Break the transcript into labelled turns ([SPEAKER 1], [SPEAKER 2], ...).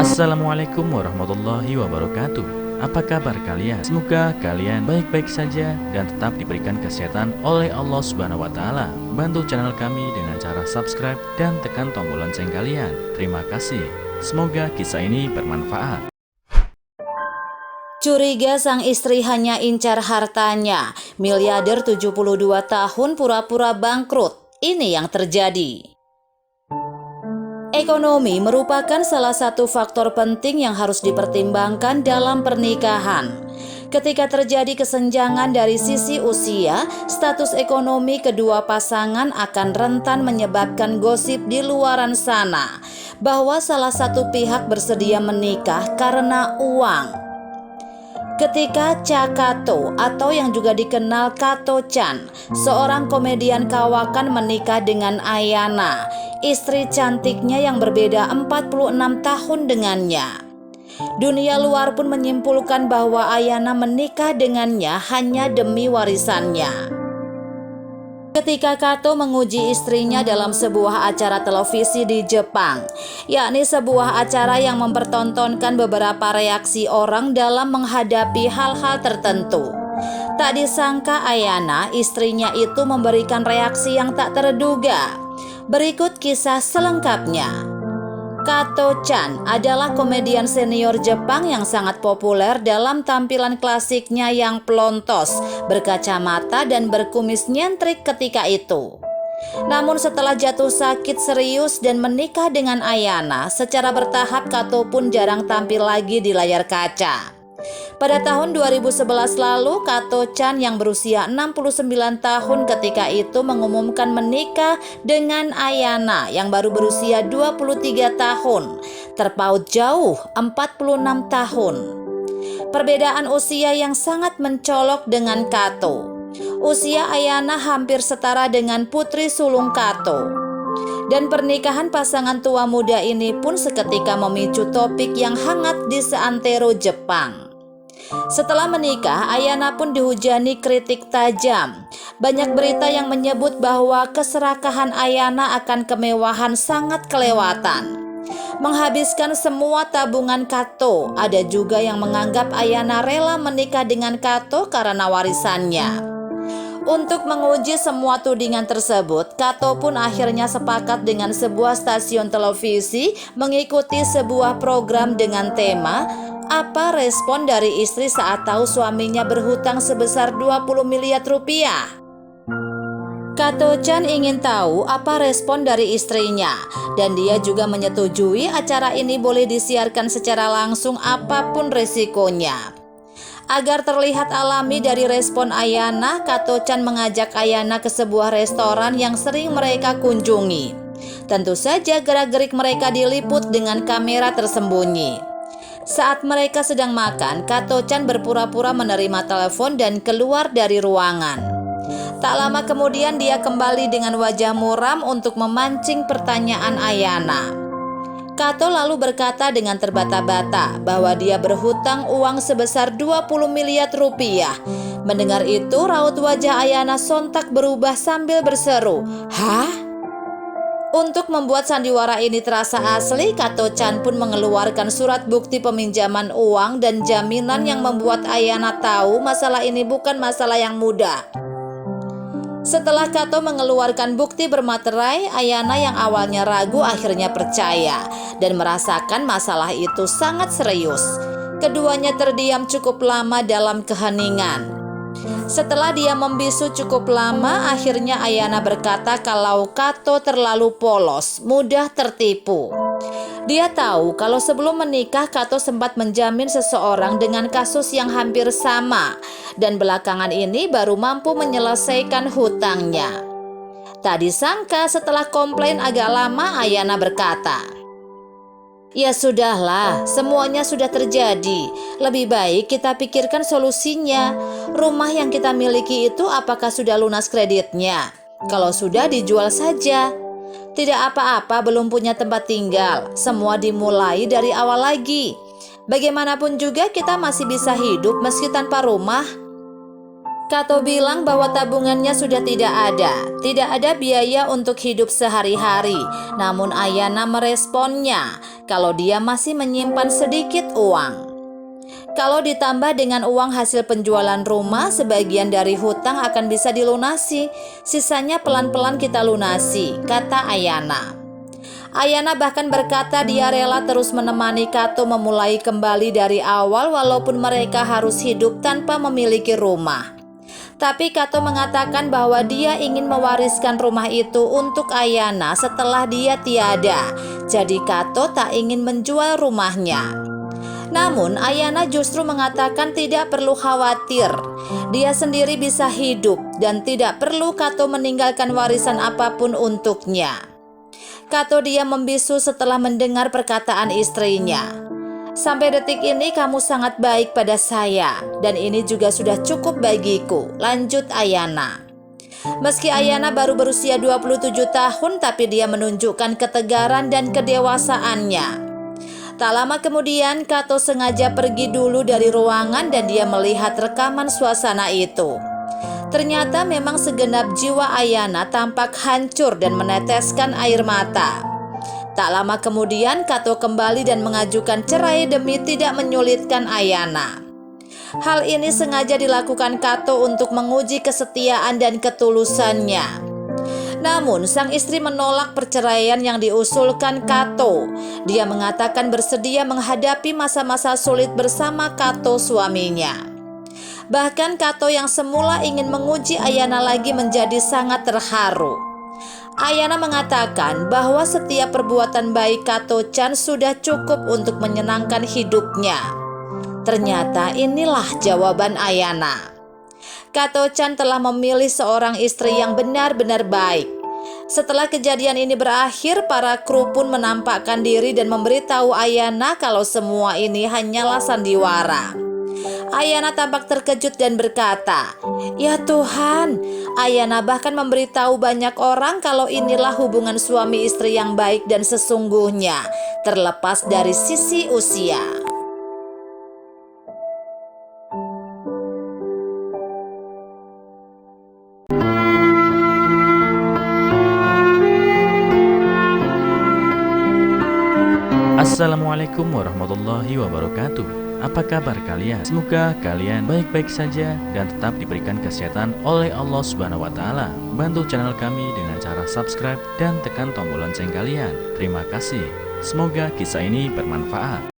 [SPEAKER 1] Assalamualaikum warahmatullahi wabarakatuh. Apa kabar kalian? Semoga kalian baik-baik saja dan tetap diberikan kesehatan oleh Allah Subhanahu wa Ta'ala. Bantu channel kami dengan cara subscribe dan tekan tombol lonceng kalian. Terima kasih. Semoga kisah ini bermanfaat.
[SPEAKER 2] Curiga sang istri hanya incar hartanya. Miliarder 72 tahun pura-pura bangkrut. Ini yang terjadi. Ekonomi merupakan salah satu faktor penting yang harus dipertimbangkan dalam pernikahan. Ketika terjadi kesenjangan dari sisi usia, status ekonomi kedua pasangan akan rentan menyebabkan gosip di luaran sana bahwa salah satu pihak bersedia menikah karena uang. Ketika Cha Kato atau yang juga dikenal Kato Chan, seorang komedian kawakan menikah dengan Ayana, istri cantiknya yang berbeda 46 tahun dengannya. Dunia luar pun menyimpulkan bahwa Ayana menikah dengannya hanya demi warisannya. Ketika Kato menguji istrinya dalam sebuah acara televisi di Jepang, yakni sebuah acara yang mempertontonkan beberapa reaksi orang dalam menghadapi hal-hal tertentu. Tak disangka Ayana, istrinya itu memberikan reaksi yang tak terduga. Berikut kisah selengkapnya. Kato Chan adalah komedian senior Jepang yang sangat populer dalam tampilan klasiknya yang pelontos, berkacamata dan berkumis nyentrik ketika itu. Namun setelah jatuh sakit serius dan menikah dengan Ayana, secara bertahap Kato pun jarang tampil lagi di layar kaca. Pada tahun 2011 lalu, Kato Chan yang berusia 69 tahun ketika itu mengumumkan menikah dengan Ayana yang baru berusia 23 tahun, terpaut jauh 46 tahun. Perbedaan usia yang sangat mencolok dengan Kato. Usia Ayana hampir setara dengan putri sulung Kato. Dan pernikahan pasangan tua muda ini pun seketika memicu topik yang hangat di seantero Jepang. Setelah menikah, Ayana pun dihujani kritik tajam. Banyak berita yang menyebut bahwa keserakahan Ayana akan kemewahan sangat kelewatan, menghabiskan semua tabungan Kato. Ada juga yang menganggap Ayana rela menikah dengan Kato karena warisannya. Untuk menguji semua tudingan tersebut, Kato pun akhirnya sepakat dengan sebuah stasiun televisi mengikuti sebuah program dengan tema "Apa respon dari istri saat tahu suaminya berhutang sebesar 20 miliar rupiah?" Kato Chan ingin tahu apa respon dari istrinya, dan dia juga menyetujui acara ini boleh disiarkan secara langsung apapun resikonya. Agar terlihat alami dari respon Ayana, Kato Chan mengajak Ayana ke sebuah restoran yang sering mereka kunjungi. Tentu saja gerak-gerik mereka diliput dengan kamera tersembunyi. Saat mereka sedang makan, Kato Chan berpura-pura menerima telepon dan keluar dari ruangan. Tak lama kemudian dia kembali dengan wajah muram untuk memancing pertanyaan Ayana. Kato lalu berkata dengan terbata-bata bahwa dia berhutang uang sebesar 20 miliar rupiah. Mendengar itu, raut wajah Ayana sontak berubah sambil berseru, "Hah?" Untuk membuat sandiwara ini terasa asli, Kato Chan pun mengeluarkan surat bukti peminjaman uang dan jaminan yang membuat Ayana tahu masalah ini bukan masalah yang mudah. Setelah Kato mengeluarkan bukti bermaterai, Ayana yang awalnya ragu akhirnya percaya dan merasakan masalah itu sangat serius. Keduanya terdiam cukup lama dalam keheningan. Setelah dia membisu cukup lama, akhirnya Ayana berkata kalau Kato terlalu polos, mudah tertipu. Dia tahu kalau sebelum menikah Kato sempat menjamin seseorang dengan kasus yang hampir sama, dan belakangan ini baru mampu menyelesaikan hutangnya. Tak disangka setelah komplain agak lama, Ayana berkata, "Ya sudahlah, semuanya sudah terjadi. Lebih baik kita pikirkan solusinya. Rumah yang kita miliki itu apakah sudah lunas kreditnya? Kalau sudah, dijual saja. Tidak apa-apa, belum punya tempat tinggal. Semua dimulai dari awal lagi. Bagaimanapun juga kita masih bisa hidup meski tanpa rumah." Kato bilang bahwa tabungannya sudah tidak ada biaya untuk hidup sehari-hari. Namun Ayana meresponnya kalau dia masih menyimpan sedikit uang. Kalau ditambah dengan uang hasil penjualan rumah, sebagian dari hutang akan bisa dilunasi. Sisanya pelan-pelan kita lunasi, kata Ayana. Ayana bahkan berkata dia rela terus menemani Kato memulai kembali dari awal walaupun mereka harus hidup tanpa memiliki rumah. Tapi Kato mengatakan bahwa dia ingin mewariskan rumah itu untuk Ayana setelah dia tiada. Jadi Kato tak ingin menjual rumahnya. Namun Ayana justru mengatakan tidak perlu khawatir. Dia sendiri bisa hidup dan tidak perlu Kato meninggalkan warisan apapun untuknya. Kato diam membisu setelah mendengar perkataan istrinya. Sampai detik ini kamu sangat baik pada saya, dan ini juga sudah cukup bagiku, lanjut Ayana. Meski Ayana baru berusia 27 tahun, tapi dia menunjukkan ketegaran dan kedewasaannya. Tak lama kemudian, Kato sengaja pergi dulu dari ruangan dan dia melihat rekaman suasana itu. Ternyata memang segenap jiwa Ayana tampak hancur dan meneteskan air mata. Tak lama kemudian Kato kembali dan mengajukan cerai demi tidak menyulitkan Ayana. Hal ini sengaja dilakukan Kato untuk menguji kesetiaan dan ketulusannya. Namun sang istri menolak perceraian yang diusulkan Kato. Dia mengatakan bersedia menghadapi masa-masa sulit bersama Kato suaminya. Bahkan Kato yang semula ingin menguji Ayana lagi menjadi sangat terharu. Ayana mengatakan bahwa setiap perbuatan baik Kato-chan sudah cukup untuk menyenangkan hidupnya. Ternyata inilah jawaban Ayana. Kato-chan telah memilih seorang istri yang benar-benar baik. Setelah kejadian ini berakhir, para kru pun menampakkan diri dan memberitahu Ayana kalau semua ini hanyalah sandiwara. Ayana tampak terkejut dan berkata, "Ya Tuhan." Ayana bahkan memberitahu banyak orang kalau inilah hubungan suami istri yang baik dan sesungguhnya, terlepas dari sisi usia.
[SPEAKER 1] Assalamualaikum warahmatullahi wabarakatuh. Apa kabar kalian? Semoga kalian baik-baik saja dan tetap diberikan kesehatan oleh Allah Subhanahu wa taala. Bantu channel kami dengan cara subscribe dan tekan tombol lonceng kalian. Terima kasih. Semoga kisah ini bermanfaat.